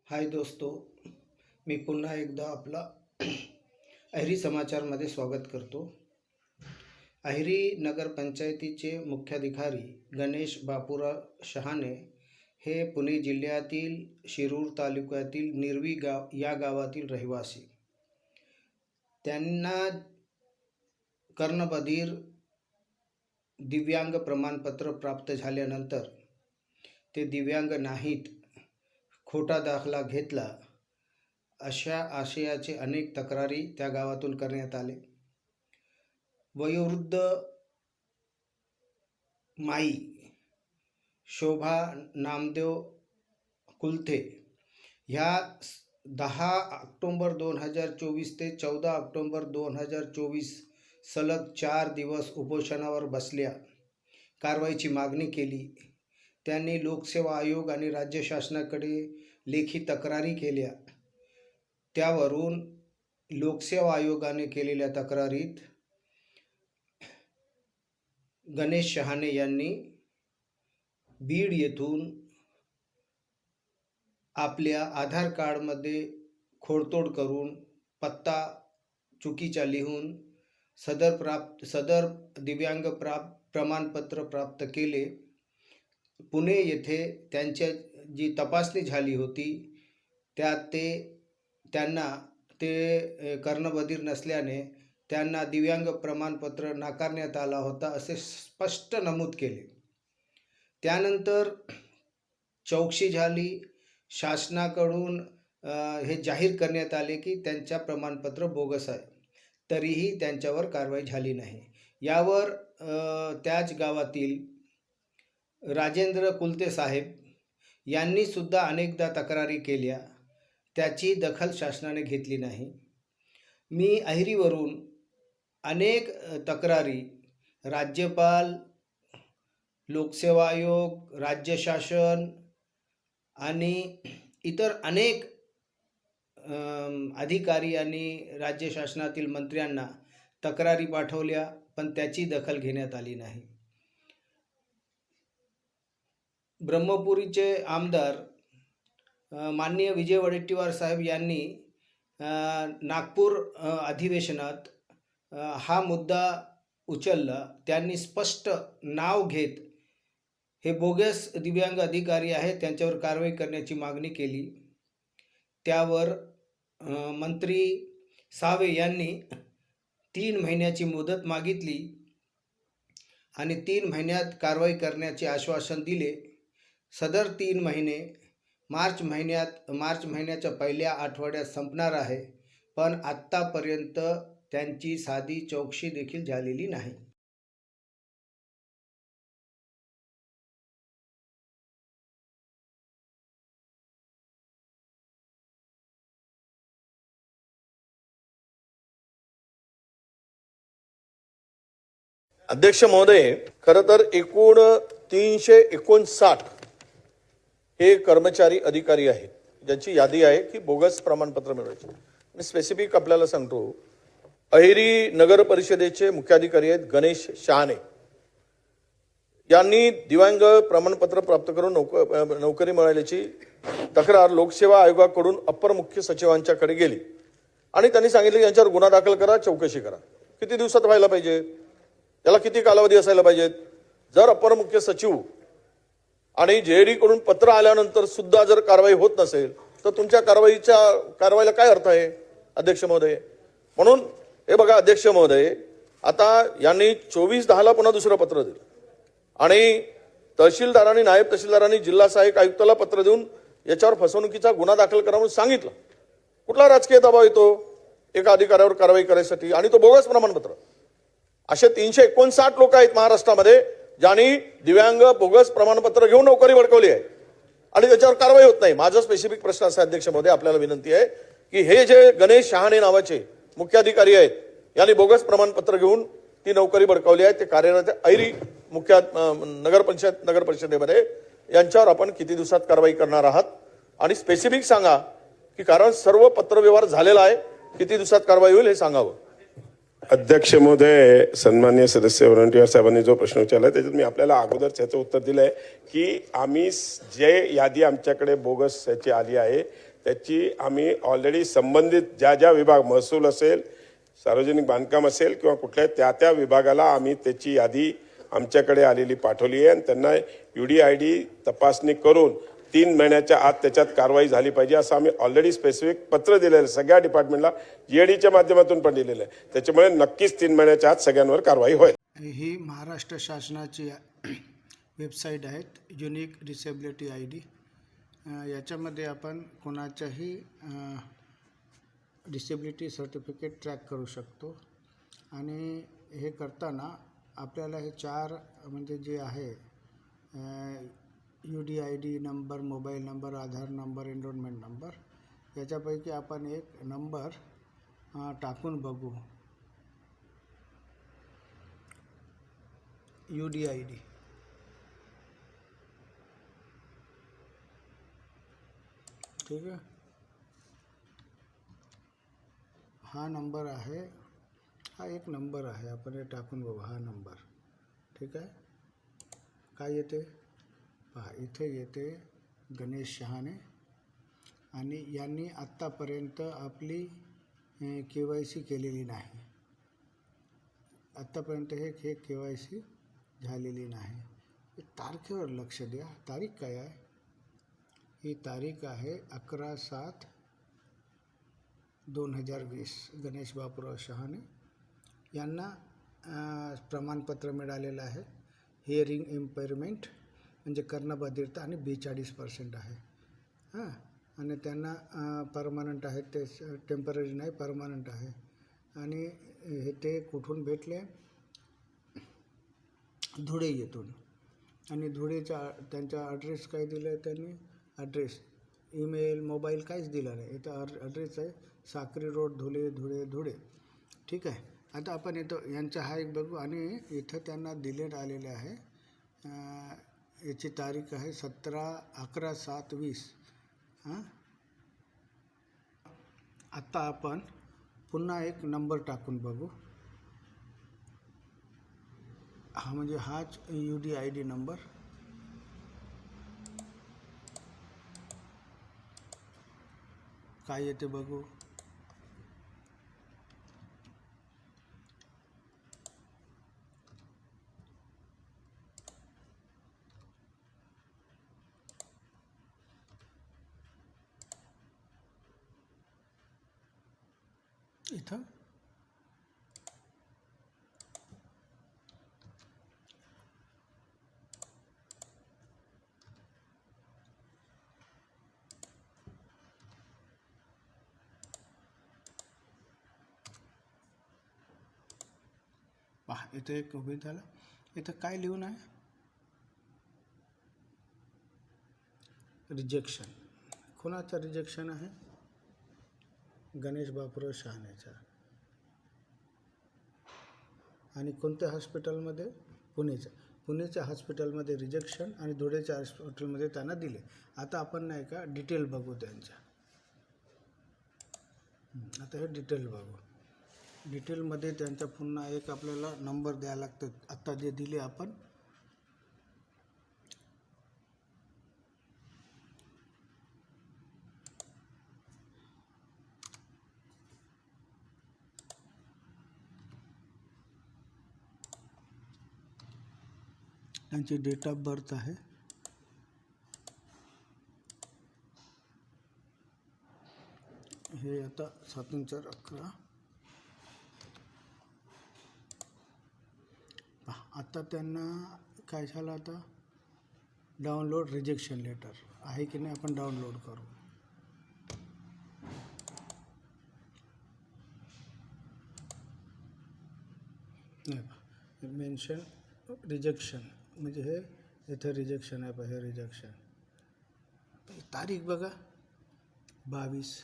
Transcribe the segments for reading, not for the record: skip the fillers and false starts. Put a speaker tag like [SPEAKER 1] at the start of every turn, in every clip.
[SPEAKER 1] हाय दोस्तों, मी पुन्हा एकदा आपला अहिरी समाचारमध्ये स्वागत करतो। अहिरी नगरपंचायतीचे मुख्याधिकारी गणेश बापूराव शहाणे हे पुणे जिल्ह्यातील शिरूर तालुक्यातील निरवी या गावातील रहिवासी। त्यांना कर्णबधीर दिव्यांग प्रमाणपत्र प्राप्त झाल्यानंतर ते दिव्यांग नाहीत, खोटा दाखला घेतला, अशा आशयाचे अनेक तक्रारी त्या गावातून करण्यात आले। वयोवृद्ध माई शोभा नामदेव कुलथे ह्या 10 ऑक्टोबर 2024 ते 14 ऑक्टोबर 2024 सलग 4 दिवस उपोषणावर बसल्या, कारवाईची मागणी केली। त्यांनी लोकसेवा आयोग आणि राज्य शासनाकडे लेखी तक्रारी केल्या। त्यावरून लोकसेवा आयोगाने केलेल्या तक्रारीत गणेश शहाणे यांनी बीड येथून आपल्या आधार कार्डमध्ये खोडतोड करून पत्ता चुकीचा लिहून सदर दिव्यांग प्रमाणपत्र प्राप्त केले। पुणे येथे त्यांच्या जी तपासणी झाली होती त्यात त्यांना कर्णबधीर नसल्याने त्यांना दिव्यांग प्रमाणपत्र नाकारण्यात आला होता असे स्पष्ट नमूद केले। त्यानंतर चौकशी झाली, शासनाकडून हे जाहीर करण्यात आले की त्यांच्या प्रमाणपत्र बोगस आहे, तरीही त्यांच्यावर कारवाई झाली नाही। यावर त्याच गावातील राजेंद्र कुलते साहेब यांनी सुद्धा अनेकदा तक्रारी केल्या, त्याची दखल शासनाने घेतली नाही। मी अहिरीवरून अनेक तक्रारी राज्यपाल, लोकसेवा आयोग, राज्य शासन आणि इतर अनेक अधिकारी आणि राज्य शासनातील मंत्र्यांना तक्रारी पाठवल्या, पण त्याची दखल घेण्यात आली नाही। ब्रह्मपुरीचे आमदार माननीय विजय वडेट्टीवार साहेब यांनी नागपूर अधिवेशनात हा मुद्दा उचलला। त्यांनी स्पष्ट नाव घेत हे बोगस दिव्यांग अधिकारी आहेत, त्यांच्यावर कारवाई करण्याची मागणी केली। त्यावर मंत्री सावे यांनी 3 महिन्याची मुदत मागितली आणि 3 महिन्यात कारवाई करण्याचे आश्वासन दिले। सदर 3 महिने मार्च महिन्याच्या पहिल्या आठवड्यात संपणार आहे, पण आत्तापर्यंत त्यांची साधी चौकशी देखील झालेली नाही।
[SPEAKER 2] अध्यक्ष महोदय, खरं तर एकूण 359 हे कर्मचारी अधिकारी आहेत ज्यांची यादी आहे की बोगस प्रमाणपत्र मिळवायचे। मी स्पेसिफिक आपल्याला सांगतो, अहिरी नगर परिषदेचे मुख्याधिकारी आहेत गणेश शहाणे यांनी दिव्यांग प्रमाणपत्र प्राप्त करून नोकरी मिळाल्याची तक्रार लोकसेवा आयोगाकडून अप्पर मुख्य सचिवांच्याकडे गेली आणि त्यांनी सांगितले की यांच्यावर गुन्हा दाखल करा, चौकशी करा। किती दिवसात व्हायला पाहिजे, याला किती कालावधी असायला पाहिजे? जर अप्पर मुख्य सचिव आणि जेडी कडून पत्र आल्यानंतर सुद्धा जर कारवाई होत नसेल तर तुमच्या कारवाईला काय अर्थ आहे अध्यक्ष महोदय? म्हणून हे बघा अध्यक्ष महोदय, आता यांनी 24/10 पुन्हा दुसरं पत्र दिलं आणि तहसीलदारांनी, नायब तहसीलदारांनी जिल्हा सहाय्यक आयुक्ताला पत्र देऊन याच्यावर फसवणुकीचा गुन्हा दाखल करा म्हणून सांगितलं। कुठला राजकीय दबाव येतो एका अधिकाऱ्यावर कारवाई करायसाठी? आणि तो बोगस प्रमाणपत्र। असे 359 लोक आहेत महाराष्ट्रामध्ये ज्यांनी दिव्यांग बोगस प्रमाणपत्र घेऊन नोकरी बळकावली आहे आणि त्याच्यावर कारवाई होत नाही। माझा स्पेसिफिक प्रश्न असा अध्यक्ष महोदय, आपल्याला विनंती आहे की हे जे गणेश शहाणे नावाचे मुख्याधिकारी आहेत यांनी बोगस प्रमाणपत्र घेऊन ती नोकरी बळकावली आहे, ते कार्यरत अहिरी नगर परिषदेमध्ये, यांच्यावर आपण किती दिवसात कारवाई करणार आहात आणि स्पेसिफिक सांगा की कारण सर्व पत्रव्यवहार झालेला आहे, किती दिवसात कारवाई होईल हे सांगावं।
[SPEAKER 3] अध्यक्ष महोदय, सन्माननीय सदस्य वडेट्टीवार साहेबांनी जो प्रश्न विचारला त्याच्यात मी आपल्याला अगोदर त्याचं उत्तर दिलंय की आम्ही जे यादी आमच्याकडे बोगस याची आली आहे त्याची आम्ही ऑलरेडी संबंधित ज्या ज्या विभाग, महसूल असेल, सार्वजनिक बांधकाम असेल किंवा कुठल्या त्या विभागाला आम्ही त्याची यादी आमच्याकडे आलेली पाठवली आहे आणि त्यांना UDID तपासणी करून 3 महिन्याच्या आत त्याच्यात कारवाई झाली पाहिजे असं आम्ही ऑलरेडी स्पेसिफिक पत्र दिलेलं आहे सगळ्या डिपार्टमेंटला, GADच्या माध्यमातून पण दिलेलं आहे. त्याच्यामुळे नक्कीच 3 महिन्याच्या आत सगळ्यांवर कारवाई होईल.
[SPEAKER 1] ही महाराष्ट्र शासनाची वेबसाईट आहेत, युनिक डिसेबिलिटी ID. याच्यामध्ये आपण कोणाच्याही डिसेबिलिटी सर्टिफिकेट ट्रॅक करू शकतो. आणि हे करताना आपल्याला हे 4 म्हणजे जे आहे UDID नंबर, मोबाईल नंबर, आधार नंबर, एनरोलमेंट नंबर, याच्यापैकी आपण एक नंबर टाकून बघू. UDID ठीक आहे. हा नंबर आहे, हा एक नंबर आहे, आपण हे टाकून बघू हा नंबर. ठीक आहे. काय येते पहा, इथे येते गणेश शहाणे आणि यांनी आत्तापर्यंत आपली KYC केलेली नाही. आत्तापर्यंत हे KYC झालेली नाही. तारखेवर लक्ष द्या. तारीख काय आहे? ही तारीख आहे 11/7/2020. गणेश बापूराव शहाणे यांना प्रमाणपत्र मिळालेलं आहे. हिअरिंग इम्पेअरमेंट म्हणजे कर्णबधिरता आणि 42% आहे. हां, आणि त्यांना परमनंट आहे, ते टेम्पररी नाही, परमनंट आहे. आणि हे ते कुठून भेटले? धुळे येथून. आणि धुळेचा त्यांचा ॲड्रेस काय दिलं आहे त्यांनी? ॲड्रेस, ईमेल, मोबाईल काहीच दिला नाही. इथं ॲड्रेस आहे साक्री रोड, धुळे. ठीक आहे. आता आपण इथं यांचा हा एक बघू. आणि इथं त्यांना दिलेलं आलेले आहे. याची तारीख आहे 11/7/20. हां, आता आपण पुन्हा एक नंबर टाकून बघू. हा म्हणजे हाच UDID नंबर. काय येते बघू. इथं पहा, इथं एक उभे झालं. इथं काय लिहून आहे? रिजेक्शन. कोणाचं रिजेक्शन आहे? गणेश बापूराव शहाणेचा. आणि कोणत्या हॉस्पिटलमध्ये? पुणेच्या हॉस्पिटलमध्ये रिजेक्शन आणि धुळेच्या हॉस्पिटलमध्ये त्यांना दिले. आता आपण नाही का डिटेल बघू त्यांच्या. आता हे डिटेल बघू. डिटेलमध्ये त्यांचा पुन्हा एक आपल्याला नंबर द्यायला लागतं. आत्ता जे दिले आपण, त्यांची डेट ऑफ बर्थ आहे. हे आता 7/4/11. आता त्यांना काय झालं? आता डाउनलोड रिजेक्शन लेटर आहे की नाही, आपण डाउनलोड करू. नाही, मेन्शन रिजेक्शन म्हणजे हे इथं रिजेक्शन आहे. हे रिजेक्शन तारीख बघा 22,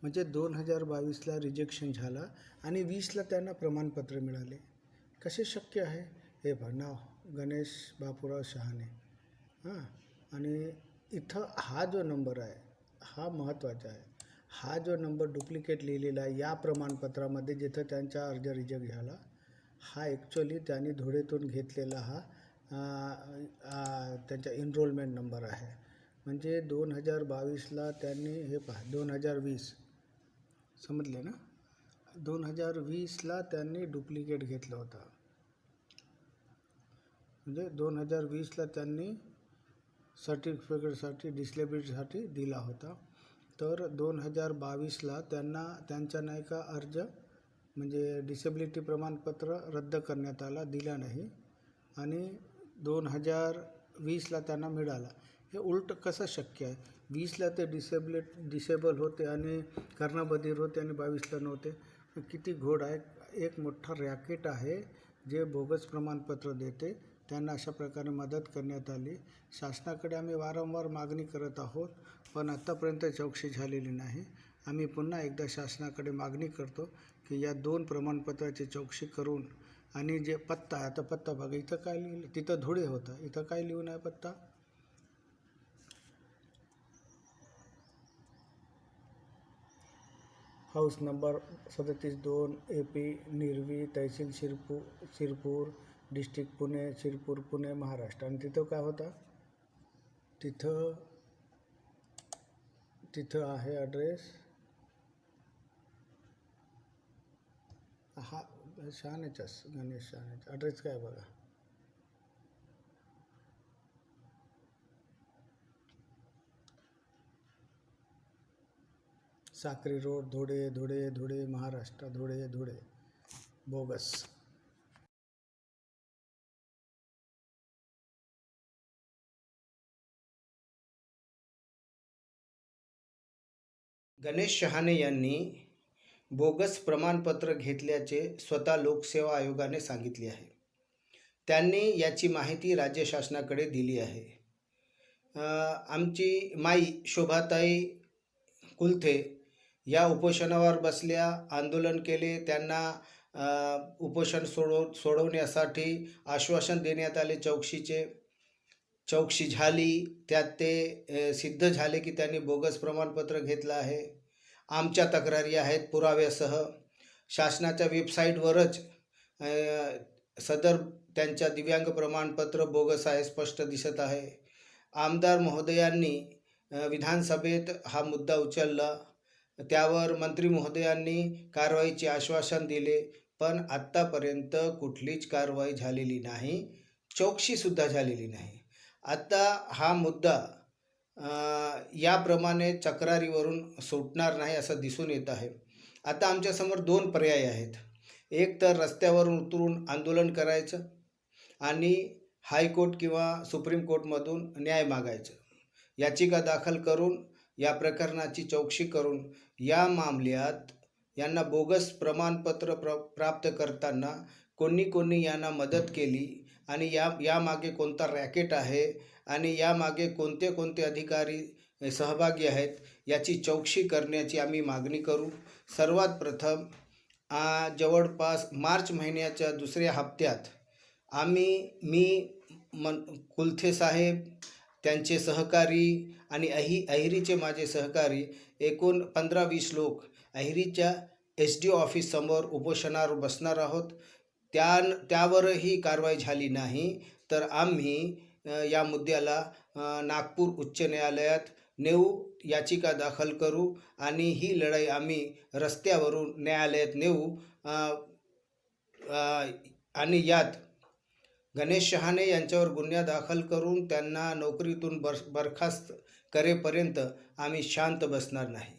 [SPEAKER 1] म्हणजे 2022ला रिजेक्शन झाला आणि 20ला त्यांना प्रमाणपत्र मिळाले. कसे शक्य आहे? हे नाव गणेश बापूराव शहाणे. हां, आणि इथं हा जो नंबर आहे हा महत्त्वाचा आहे. हा जो नंबर डुप्लिकेट लिहिलेला आहे या प्रमाणपत्रामध्ये, जिथं त्यांचा अर्ज रिजेक्ट झाला, हा ॲक्च्युअली त्यांनी धुळेतून घेतलेला हा त्यांचा एनरोलमेंट नंबर आहे. म्हणजे 2022ला त्यांनी हे पहा 2020 समजले ना, 2020ला त्यांनी डुप्लिकेट घेतला होता. म्हणजे 2020ला त्यांनी सर्टिफिकेटसाठी डिसेबिलिटीसाठी दिला होता. तर 2022ला त्यांना त्यांचा नाही का अर्ज म्हणजे डिसेबिलिटी प्रमाणपत्र रद्द करण्यात आला, दिला नाही, आणि 2020ला त्यांना मिळाला. हे उलट कसं शक्य आहे? 20ला ते डिसेबल होते आणि कर्णबधीर होते आणि 22ला नव्हते. किती घोड आहे. एक मोठा रॅकेट आहे जे बोगस प्रमाणपत्र देते. त्यांना अशा प्रकारे मदत करण्यात आली. शासनाकडे आम्ही वारंवार मागणी करत आहोत, पण आत्तापर्यंत चौकशी झालेली नाही. आम्ही पुन्हा एकदा शासनाकडे मागणी करतो की या 2 प्रमाणपत्राची चौकशी करून, आणि जे पत्ता आहे, आता पत्ता बघा इथं काय लिहिलं, तिथं धुळे होतं, इथं काय लिहून आहे पत्ता, हाऊस नंबर 37-2 AP निर्वी, तहसील शिरपूर, डिस्ट्रिक्ट पुणे, शिरपूर पुणे महाराष्ट्र. आणि तिथं काय होतं, तिथं आहे ॲड्रेस, हा शहाणेचाच गणेश शहाणेचा ॲड्रेस काय बघा, साक्री रोड, धुळे महाराष्ट्र, धुळे बोगस.
[SPEAKER 4] गणेश शहाणे यांनी बोगस प्रमाणपत्र घेतल्याचे स्वतः लोकसेवा आयोगाने सांगितले आहे. त्यांनी याची माहिती राज्य शासनाकडे दिली आहे. आमची माई शोभाताई कुलथे या उपोषणावर बसल्या, आंदोलन केले. त्यांना उपोषण सोडवण्यासाठी आश्वासन देण्यात आले चौकशीचे. चौकशी झाली, त्यात ते सिद्ध झाले की त्यांनी बोगस प्रमाणपत्र घेतलं आहे. आमच्या तक्रारी आहेत पुराव्यासह. शासनाच्या वेबसाईटवरच सदर त्यांच्या दिव्यांग प्रमाणपत्र बोगस आहे, स्पष्ट दिसत आहे. आमदार महोदयांनी विधानसभेत हा मुद्दा उचलला, त्यावर मंत्री महोदयांनी कारवाईचे आश्वासन दिले, पण आत्तापर्यंत कुठलीच कारवाई झालेली नाही, चौकशीसुद्धा झालेली नाही. आता हा मुद्दा याप्रमाणे तक्रारीवरून सुटणार नाही असं दिसून येत आहे. आता आमच्यासमोर 2 पर्याय आहेत. एक तर रस्त्यावरून उतरून आंदोलन करायचं आणि हायकोर्ट किंवा सुप्रीम कोर्टमधून न्याय मागायचं, याचिका दाखल करून या प्रकरणाची चौकशी करून या मामल्यात यांना बोगस प्रमाणपत्र प्राप्त करताना कोणी यांना मदत केली आणि यामागे कोणता रॅकेट आहे आणि यामागे कोणते अधिकारी सहभागी आहेत याची चौकशी करण्याची आम्ही मागणी करू. सर्वात प्रथम जवळपास मार्च महिन्याच्या 2ऱ्या हप्त्यात कुलथे साहेब, त्यांचे सहकारी आणि अहिरीचे माझे सहकारी एकूण 15-20 लोक अहिरीच्या SDO ऑफिससमोर उपोषणावर बसणार आहोत. त्यावरही कारवाई झाली नाही तर आम्ही या मुद्द्याला नागपूर उच्च न्यायालयात नेऊ, याचिका दाखल करू आणि ही लढाई आम्ही रस्त्यावरून न्यायालयात नेऊ. आणि यात गणेश शहाणे यांच्यावर गुन्हा दाखल करून त्यांना नोकरीतून बरखास्त करेपर्यंत आम्ही शांत बसणार नाही.